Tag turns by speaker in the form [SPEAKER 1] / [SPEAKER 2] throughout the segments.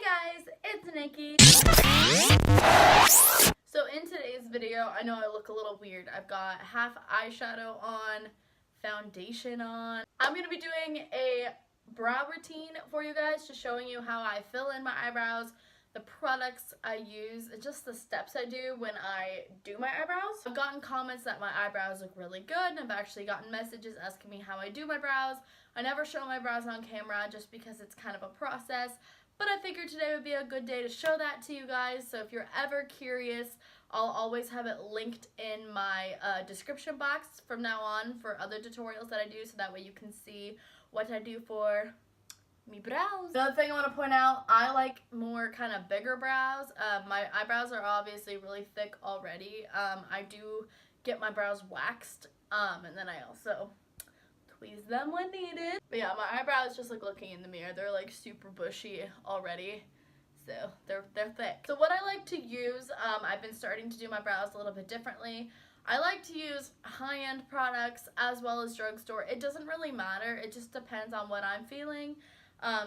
[SPEAKER 1] Hey guys, it's Nikki. So in today's video, I know I look a little weird. I've got half eyeshadow on, foundation on. I'm going to be doing a brow routine for you guys, just showing you how I fill in my eyebrows, the products I use, just the steps I do when I do my eyebrows. I've gotten comments that my eyebrows look really good, and I've actually gotten messages asking me how I do my brows. I never show my brows on camera just because it's kind of a process, but I figured today would be a good day to show that to you guys. So if you're ever curious, I'll always have it linked in my description box from now on for other tutorials that I do, so that way you can see what I do for me brows. Another thing I want to point out, I like more kind of bigger brows. My eyebrows are obviously really thick already. I do get my brows waxed, and then I also tweeze them when needed. But yeah, my eyebrows, just like looking in the mirror, they're like super bushy already. So they're thick. So what I like to use, I've been starting to do my brows a little bit differently. I like to use high-end products as well as drugstore. It doesn't really matter. It just depends on what I'm feeling.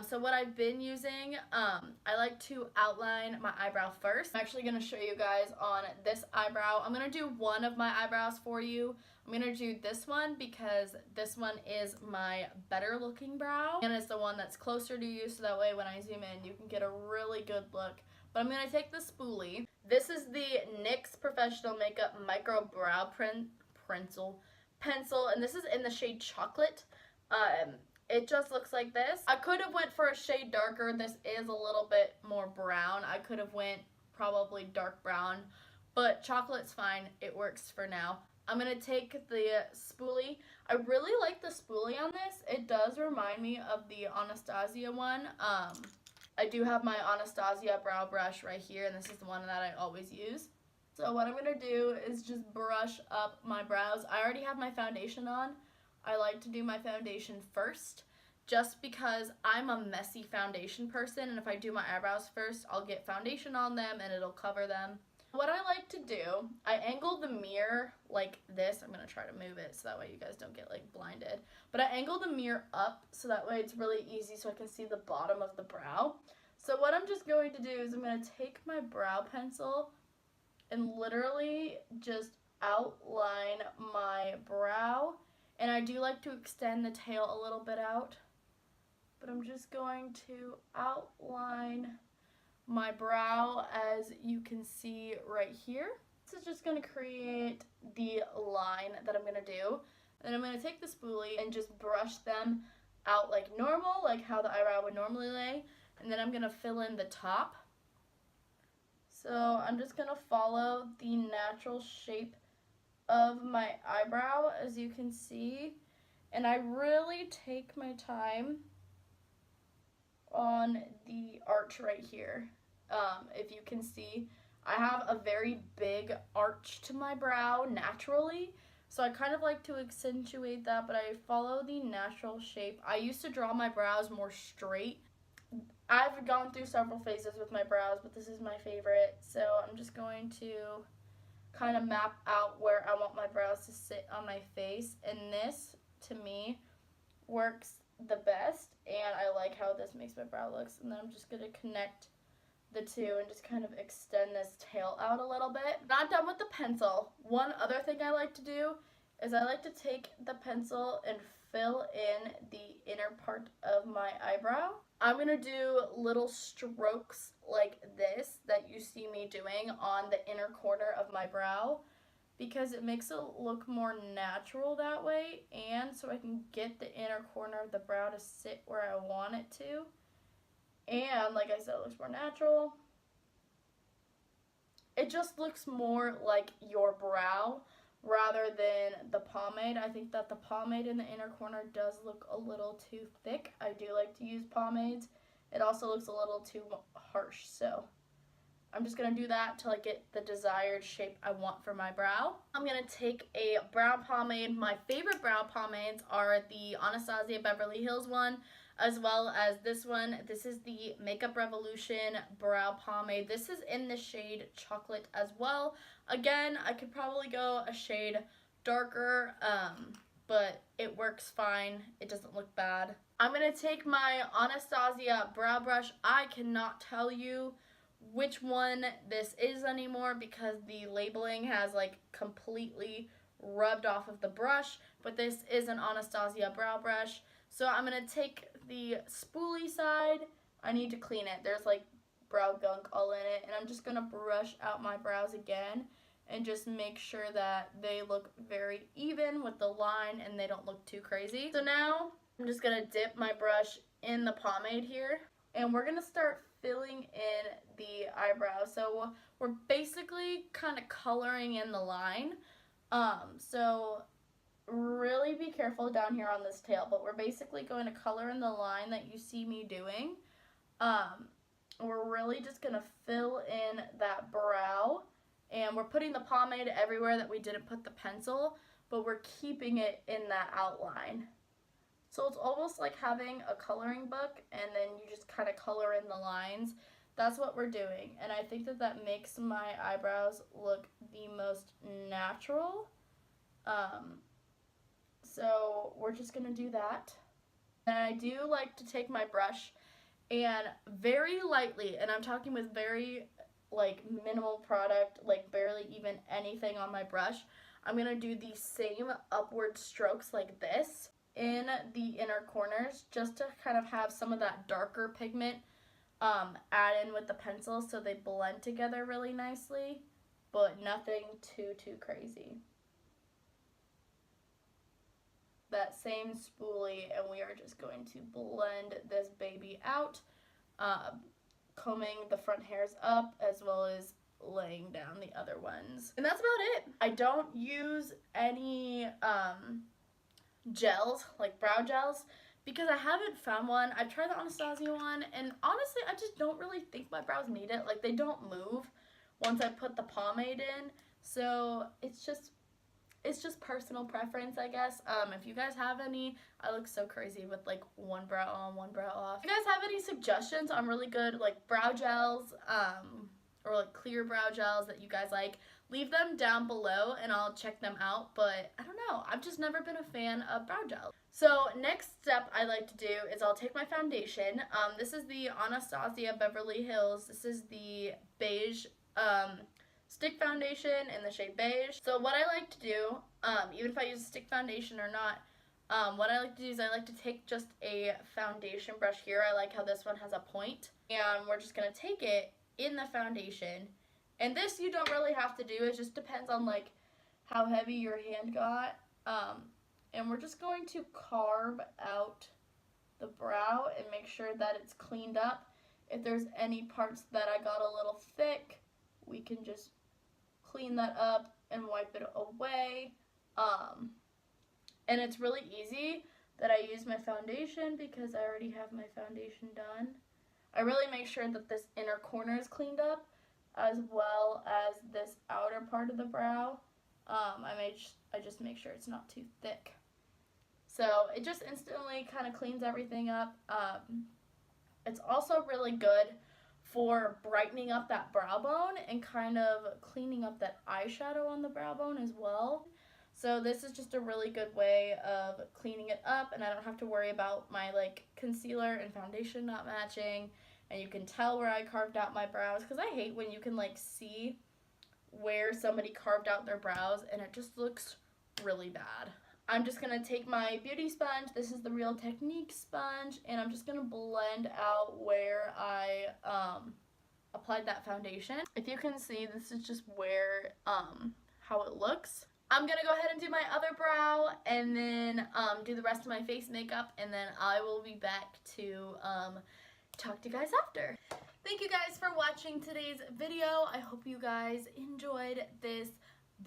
[SPEAKER 1] So what I've been using, I like to outline my eyebrow first. I'm actually going to show you guys on this eyebrow. I'm going to do one of my eyebrows for you. I'm going to do this one because this one is my better looking brow, and it's the one that's closer to you, so that way when I zoom in you can get a really good look. But I'm going to take the spoolie. This is the NYX Professional Makeup Micro Brow Pencil, and this is in the shade Chocolate. It just looks like this. I could have went for a shade darker. This is a little bit more brown. I could have went probably dark brown, but chocolate's fine. It works for now. I'm going to take the spoolie. I really like the spoolie on this. It does remind me of the Anastasia one. I do have my Anastasia brow brush right here, and this is the one that I always use. So what I'm going to do is just brush up my brows. I already have my foundation on. I like to do my foundation first just because I'm a messy foundation person, and if I do my eyebrows first, I'll get foundation on them and it'll cover them. What I like to do, I angle the mirror like this. I'm going to try to move it so that way you guys don't get like blinded. But I angle the mirror up so that way it's really easy so I can see the bottom of the brow. So what I'm just going to do is I'm going to take my brow pencil and literally just outline my brow. And I do like to extend the tail a little bit out, but I'm just going to outline my brow as you can see right here. This is just going to create the line that I'm going to do. And I'm going to take the spoolie and just brush them out like normal, like how the eyebrow would normally lay. And then I'm going to fill in the top. So I'm just going to follow the natural shape of my eyebrow, as you can see, and I really take my time on the arch right here. If you can see, I have a very big arch to my brow naturally, so I kind of like to accentuate that, but I follow the natural shape. I used to draw my brows more straight. I've gone through several phases with my brows, but this is my favorite, so I'm just going to kind of map out where I want my brows to sit on my face, and this to me works the best, and I like how this makes my brow looks. And then I'm just going to connect the two and just kind of extend this tail out a little bit. Not done with the pencil. One other thing I like to do is I like to take the pencil and fill in the inner part of my eyebrow. I'm going to do little strokes like this that you see me doing on the inner corner of my brow, because it makes it look more natural that way, and so I can get the inner corner of the brow to sit where I want it to. And like I said, it looks more natural. It just looks more like your brow rather than the pomade. I think that the pomade in the inner corner does look a little too thick. I do like to use pomades. It also looks a little too harsh, so I'm just going to do that till I get the desired shape I want for my brow. I'm going to take a brow pomade. My favorite brow pomades are the Anastasia Beverly Hills one, as well as this one. This is the Makeup Revolution brow pomade. This is in the shade Chocolate as well. Again, I could probably go a shade darker, but it works fine. It doesn't look bad. I'm going to take my Anastasia brow brush. I cannot tell you which one this is anymore because the labeling has like completely rubbed off of the brush, but this is an Anastasia brow brush. So I'm going to take the spoolie side. I need to clean it. There's like brow gunk all in it, and I'm just going to brush out my brows again and just make sure that they look very even with the line and they don't look too crazy. So now I'm just going to dip my brush in the pomade here, and we're going to start filling in the eyebrow. So we're basically kind of coloring in the line. So really be careful down here on this tail, but we're basically going to color in the line that you see me doing. We're really just going to fill in that brow, and we're putting the pomade everywhere that we didn't put the pencil, but we're keeping it in that outline. So it's almost like having a coloring book, and then you just kind of color in the lines. That's what we're doing, and I think that that makes my eyebrows look the most natural. So we're just going to do that. And I do like to take my brush and very lightly, and I'm talking with very like minimal product, like barely even anything on my brush, I'm going to do the same upward strokes like this in the inner corners, just to kind of have some of that darker pigment add in with the pencil so they blend together really nicely, but nothing too crazy. That same spoolie, and we are just going to blend this baby out, combing the front hairs up as well as laying down the other ones. And that's about it. I don't use any gels, like brow gels, because I haven't found one. I've tried the Anastasia one, and honestly, I just don't really think my brows need it. Like, they don't move once I put the pomade in, so it's just personal preference, I guess. If you guys have any, I look so crazy with like one brow on, one brow off. If you guys have any suggestions on really good like brow gels, or like clear brow gels that you guys like, leave them down below and I'll check them out. But I don't know, I've just never been a fan of brow gel. So next step I like to do is I'll take my foundation. This is the Anastasia Beverly Hills. This is the beige stick foundation in the shade beige. So what I like to do, even if I use a stick foundation or not, what I like to do is I like to take just a foundation brush here. I like how this one has a point, and we're just going to take it in the foundation. And this you don't really have to do, it just depends on like how heavy your hand got. And we're just going to carve out the brow and make sure that it's cleaned up. If there's any parts that I got a little thick, we can just clean that up and wipe it away. And it's really easy that I use my foundation because I already have my foundation done. I really make sure that this inner corner is cleaned up as well as this outer part of the brow. I just make sure it's not too thick. So it just instantly kind of cleans everything up. It's also really good for brightening up that brow bone and kind of cleaning up that eyeshadow on the brow bone as well. So this is just a really good way of cleaning it up, and I don't have to worry about my like concealer and foundation not matching, and you can tell where I carved out my brows, because I hate when you can like see where somebody carved out their brows and it just looks really bad. I'm just going to take my beauty sponge, this is the Real Technique sponge, and I'm just going to blend out where I applied that foundation. If you can see, this is just where, how it looks. I'm going to go ahead and do my other brow and then do the rest of my face makeup, and then I will be back to talk to you guys after. Thank you guys for watching today's video. I hope you guys enjoyed this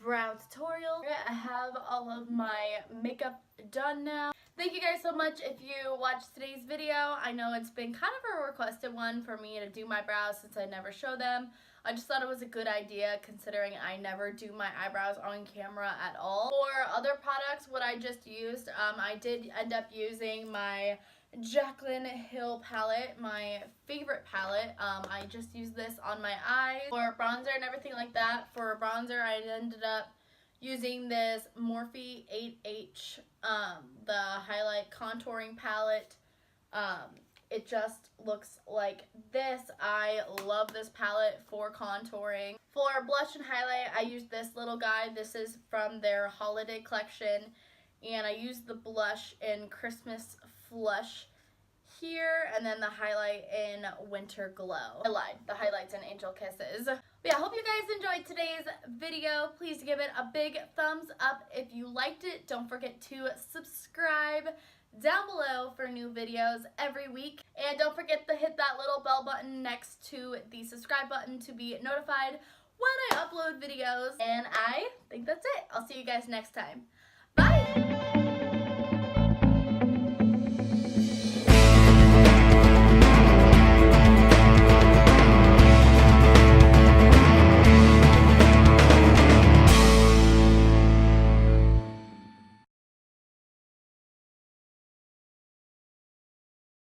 [SPEAKER 1] brow tutorial. I have all of my makeup done now. Thank you guys so much if you watched today's video. I know it's been kind of a requested one for me to do my brows since I never show them. I just thought it was a good idea considering I never do my eyebrows on camera at all. For other products, what I just used, I did end up using my Jaclyn Hill palette, my favorite palette. I just used this on my eyes for bronzer and everything like that. For bronzer, I ended up using this Morphe 8H, the highlight contouring palette. It just looks like this. I love this palette for contouring. For blush and highlight, I used this little guy. This is from their holiday collection, and I used the blush in Christmas Flush here, and then the highlight in Winter Glow. I lied, the highlight's in Angel Kisses. But yeah, I hope you guys enjoyed today's video. Please give it a big thumbs up if you liked it. Don't forget to subscribe down below for new videos every week. And don't forget to hit that little bell button next to the subscribe button to be notified when I upload videos. And I think that's it. I'll see you guys next time. Bye!